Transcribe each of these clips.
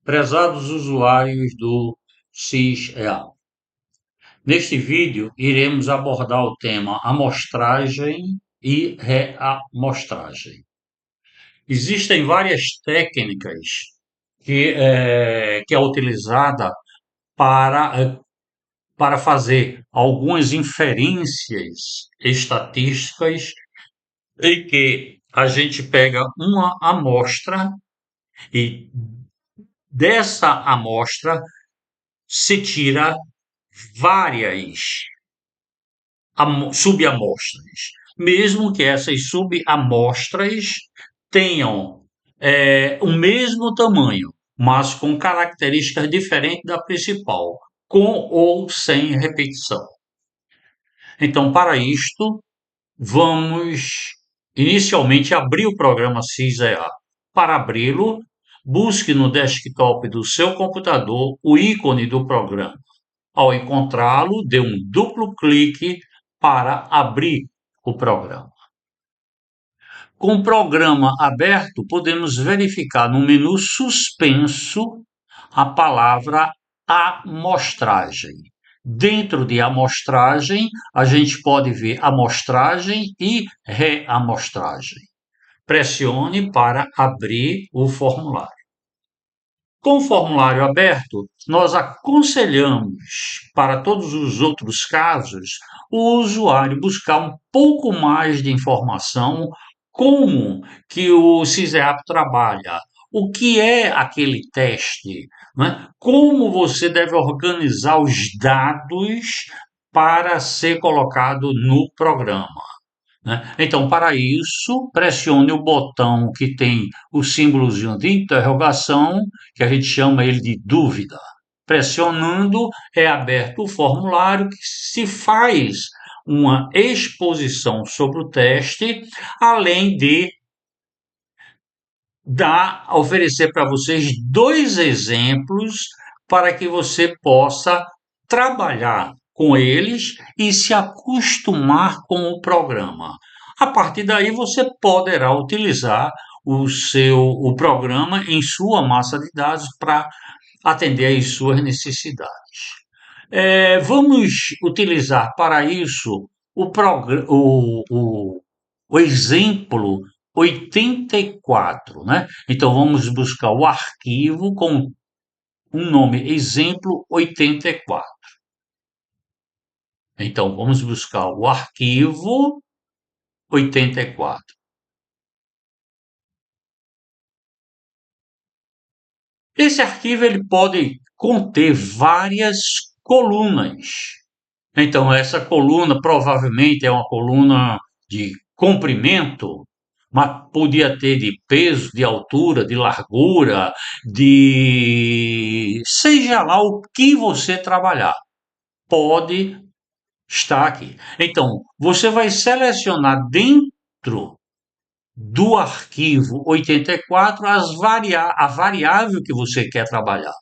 Prezados usuários do SysEA, neste vídeo iremos abordar o tema amostragem e reamostragem. Existem várias técnicas que é utilizada para fazer algumas inferências estatísticas em que a gente pega uma amostra e dessa amostra se tira várias subamostras, mesmo que essas subamostras tenham o mesmo tamanho, mas com características diferentes da principal, com ou sem repetição. Então, para isto, vamos inicialmente abrir o programa SysEA. Para abri-lo, busque no desktop do seu computador o ícone do programa. Ao encontrá-lo, dê um duplo clique para abrir o programa. Com o programa aberto, podemos verificar no menu suspenso a palavra amostragem. Dentro de amostragem, a gente pode ver amostragem e reamostragem. Pressione para abrir o formulário. Com o formulário aberto, nós aconselhamos, para todos os outros casos, o usuário buscar um pouco mais de informação, como que o SysEA trabalha, o que é aquele teste, né? Como você deve organizar os dados para ser colocado no programa. Então, para isso, pressione o botão que tem o símbolozinho de interrogação, que a gente chama ele de dúvida. Pressionando, é aberto o formulário que se faz uma exposição sobre o teste, além de oferecer para vocês dois exemplos para que você possa trabalhar com eles e se acostumar com o programa. A partir daí, você poderá utilizar o programa em sua massa de dados para atender às suas necessidades. Vamos utilizar para isso o exemplo 84, né? Então vamos buscar o arquivo com um nome exemplo 84. Então vamos buscar o arquivo 84. Esse arquivo ele pode conter várias colunas. Então essa coluna provavelmente é uma coluna de comprimento, mas podia ter de peso, de altura, de largura, de seja lá o que você trabalhar, pode estar aqui. Então, você vai selecionar dentro do arquivo 84 a variável que você quer trabalhar.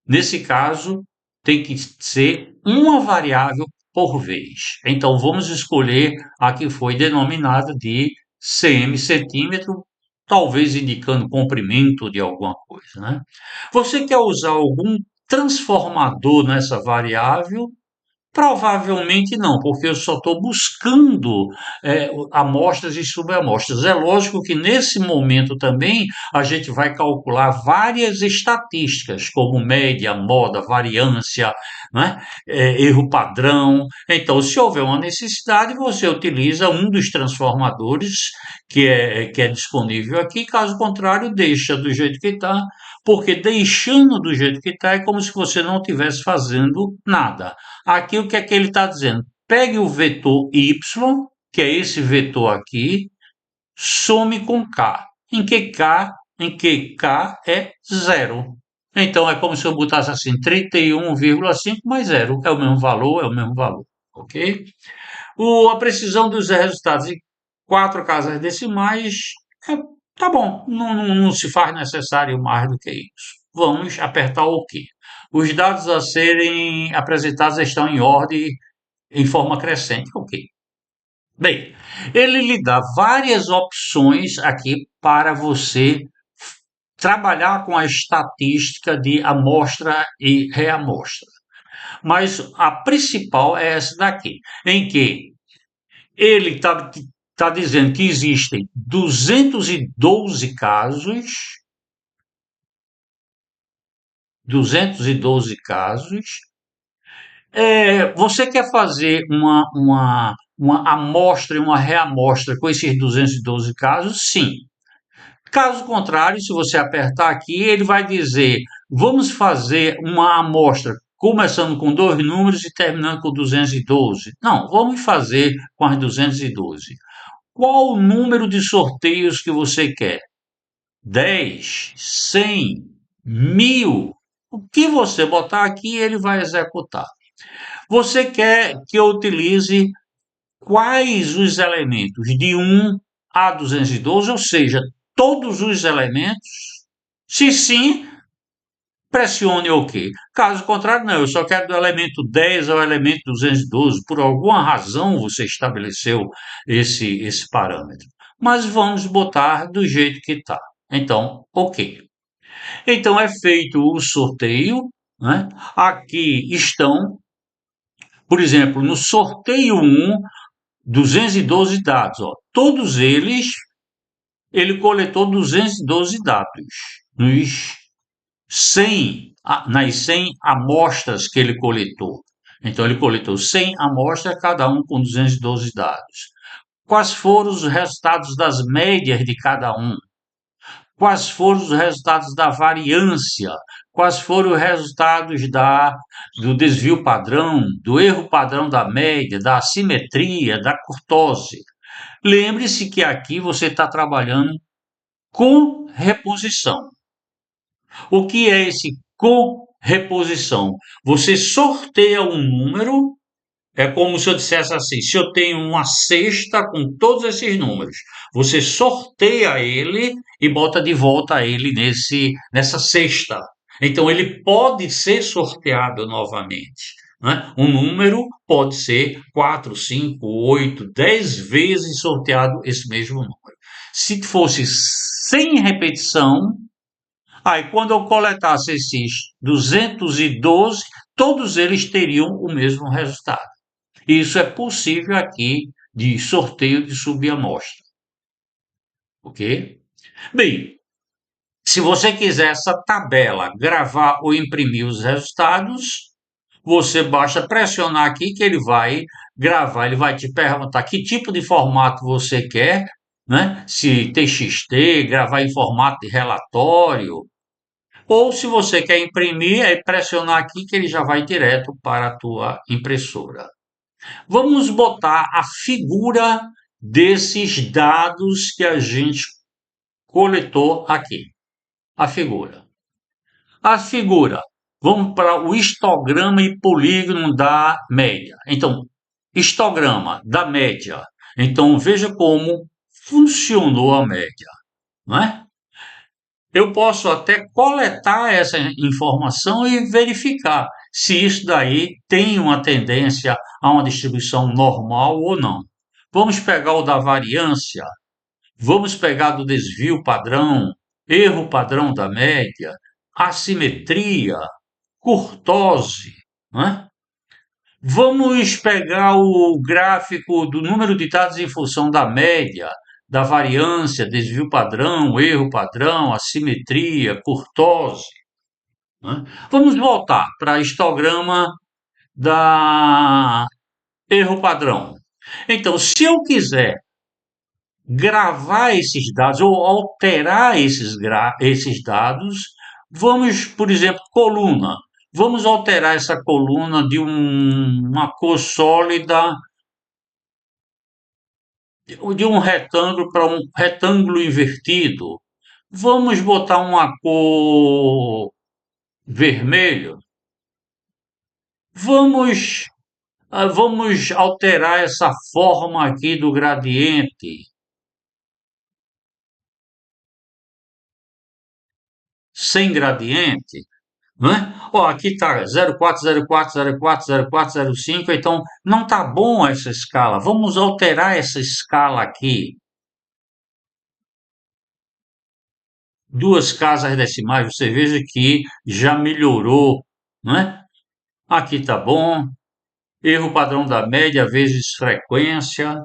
Nesse caso, tem que ser uma variável por vez. Então, vamos escolher a que foi denominada de cm, centímetro, talvez indicando comprimento de alguma coisa, né? Você quer usar algum transformador nessa variável? Provavelmente não, porque eu só estou buscando amostras e subamostras. É lógico que nesse momento também a gente vai calcular várias estatísticas, como média, moda, variância, né? Erro padrão. Então, se houver uma necessidade, você utiliza um dos transformadores que é disponível aqui, caso contrário, deixa do jeito que está, porque deixando do jeito que está é como se você não estivesse fazendo nada. Aqui o que é que ele está dizendo? Pegue o vetor y, que é esse vetor aqui, some com k. Em que k é zero. Então é como se eu botasse assim 31,5 mais zero. É o mesmo valor, é o mesmo valor. Ok? A precisão dos resultados em 4 casas decimais tá bom, não se faz necessário mais do que isso. Vamos apertar o OK. Os dados a serem apresentados estão em ordem, em forma crescente. OK. Bem, ele lhe dá várias opções aqui para você trabalhar com a estatística de amostra e reamostra. Mas a principal é essa daqui, em que ele está dizendo que existem 212 casos, 212 casos. Você quer fazer uma amostra e uma reamostra com esses 212 casos? Sim. Caso contrário, se você apertar aqui, ele vai dizer: vamos fazer uma amostra começando com dois números e terminando com 212. Não, vamos fazer com as 212. Qual o número de sorteios que você quer? 10, 100, 1000? O que você botar aqui, ele vai executar. Você quer que eu utilize quais os elementos de 1 a 212, ou seja, todos os elementos? Se sim, pressione OK. Caso contrário, não, eu só quero do elemento 10 ao elemento 212. Por alguma razão você estabeleceu esse parâmetro. Mas vamos botar do jeito que está. Então, OK. Então é feito o sorteio, né? Aqui estão, por exemplo, no sorteio 1, 212 dados. Ó. Todos eles, ele coletou 212 dados. Nos 100, nas 100 amostras que ele coletou. Então, ele coletou 100 amostras, cada um com 212 dados. Quais foram os resultados das médias de cada um? Quais foram os resultados da variância? Quais foram os resultados do desvio padrão, do erro padrão da média, da assimetria, da curtose? Lembre-se que aqui você está trabalhando com reposição. O que é esse com reposição? Você sorteia um número, é como se eu dissesse assim: se eu tenho uma cesta com todos esses números, você sorteia ele e bota de volta ele nessa cesta. Então ele pode ser sorteado novamente. Né? Um número pode ser 4, 5, 8, 10 vezes sorteado esse mesmo número. Se fosse sem repetição, aí quando eu coletasse esses 212, todos eles teriam o mesmo resultado. Isso é possível aqui de sorteio de subamostra. Ok? Bem, se você quiser essa tabela, gravar ou imprimir os resultados, você basta pressionar aqui que ele vai gravar, ele vai te perguntar que tipo de formato você quer, né? Se TXT, gravar em formato de relatório, ou se você quer imprimir, é pressionar aqui que ele já vai direto para a tua impressora. Vamos botar a figura desses dados que a gente coletou aqui. A figura. A figura. Vamos para o histograma e polígono da média. Então, histograma da média. Então, veja como funcionou a média, não é? Eu posso até coletar essa informação e verificar se isso daí tem uma tendência a uma distribuição normal ou não. Vamos pegar o da variância, vamos pegar do desvio padrão, erro padrão da média, assimetria, curtose, né? Vamos pegar o gráfico do número de dados em função da média, da variância, desvio padrão, erro padrão, assimetria, curtose. Né? Vamos voltar para histograma da erro padrão. Então, se eu quiser gravar esses dados ou alterar esses dados, vamos, por exemplo, coluna. Vamos alterar essa coluna de uma cor sólida, de um retângulo para um retângulo invertido. Vamos botar uma cor vermelho. Vamos, vamos alterar essa forma aqui do gradiente. Sem gradiente. Né? Ó, aqui está 04, 04, 04, 04, 05, então não está bom essa escala. Vamos alterar essa escala aqui. duas casas decimais, você veja que já melhorou, não é? Aqui está bom. Erro padrão da média vezes frequência.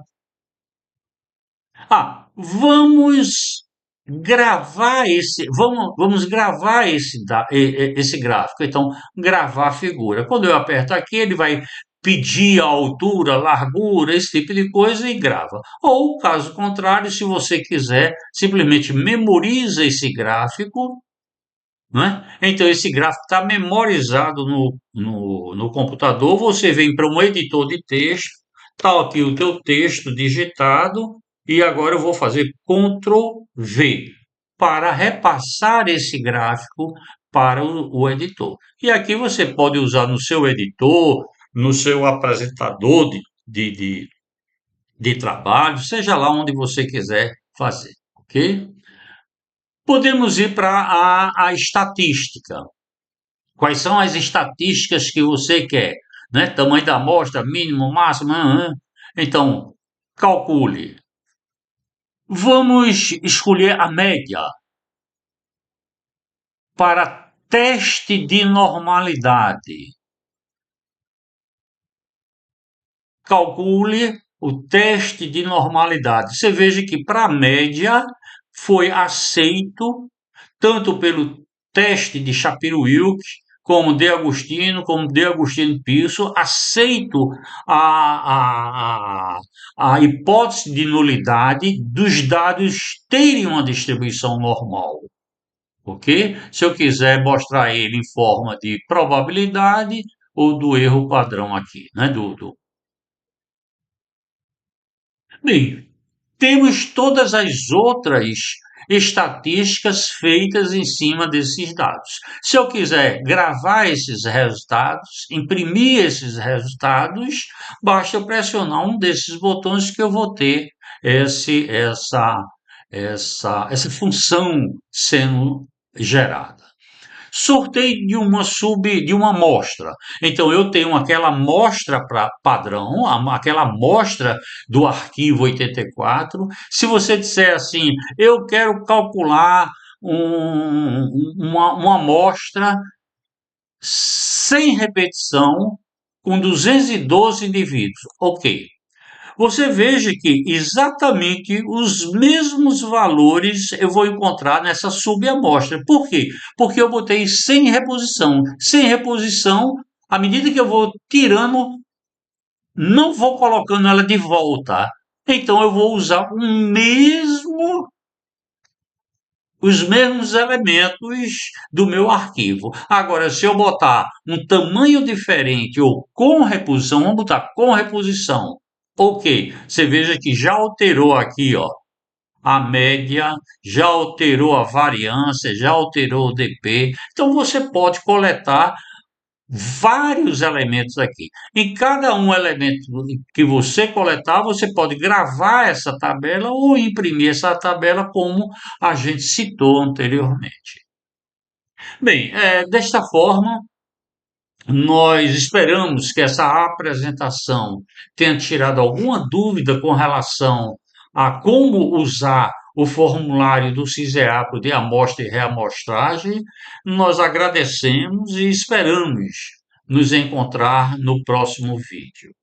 Vamos gravar esse gráfico. Então, gravar a figura. Quando eu aperto aqui, ele vai pedir a altura, largura, esse tipo de coisa e grava. Ou, caso contrário, se você quiser, simplesmente memoriza esse gráfico, não é? Então, esse gráfico está memorizado no computador. Você vem para um editor de texto, está aqui o teu texto digitado, e agora eu vou fazer Ctrl V para repassar esse gráfico para o editor. E aqui você pode usar no seu editor, no seu apresentador de trabalho, seja lá onde você quiser fazer, ok? Podemos ir para a estatística. Quais são as estatísticas que você quer? Né? Tamanho da amostra, mínimo, máximo. Então, calcule. Vamos escolher a média para teste de normalidade. Calcule o teste de normalidade. Você veja que para a média foi aceito tanto pelo teste de Shapiro-Wilk, como de Agostino, como de Agostino-Pearson, aceito a, a hipótese de nulidade dos dados terem uma distribuição normal. Ok? Se eu quiser mostrar ele em forma de probabilidade ou do erro padrão aqui, né? Bem, temos todas as outras estatísticas feitas em cima desses dados. Se eu quiser gravar esses resultados, imprimir esses resultados, basta eu pressionar um desses botões que eu vou ter esse, essa função sendo gerada. Sorteio de uma amostra. Então eu tenho aquela amostra padrão, aquela amostra do arquivo 84. Se você disser assim, eu quero calcular uma amostra sem repetição com 212 indivíduos. Ok. Você veja que exatamente os mesmos valores eu vou encontrar nessa subamostra. Por quê? Porque eu botei sem reposição. Sem reposição, à medida que eu vou tirando, não vou colocando ela de volta. Então eu vou usar os mesmos elementos do meu arquivo. Agora, se eu botar um tamanho diferente ou com reposição, vamos botar com reposição. Ok, você veja que já alterou aqui, ó, a média, já alterou a variância, já alterou o DP. Então você pode coletar vários elementos aqui. Em cada um elemento que você coletar, você pode gravar essa tabela ou imprimir essa tabela como a gente citou anteriormente. Bem, desta forma, nós esperamos que essa apresentação tenha tirado alguma dúvida com relação a como usar o formulário do CISEAP de amostra e reamostragem. Nós agradecemos e esperamos nos encontrar no próximo vídeo.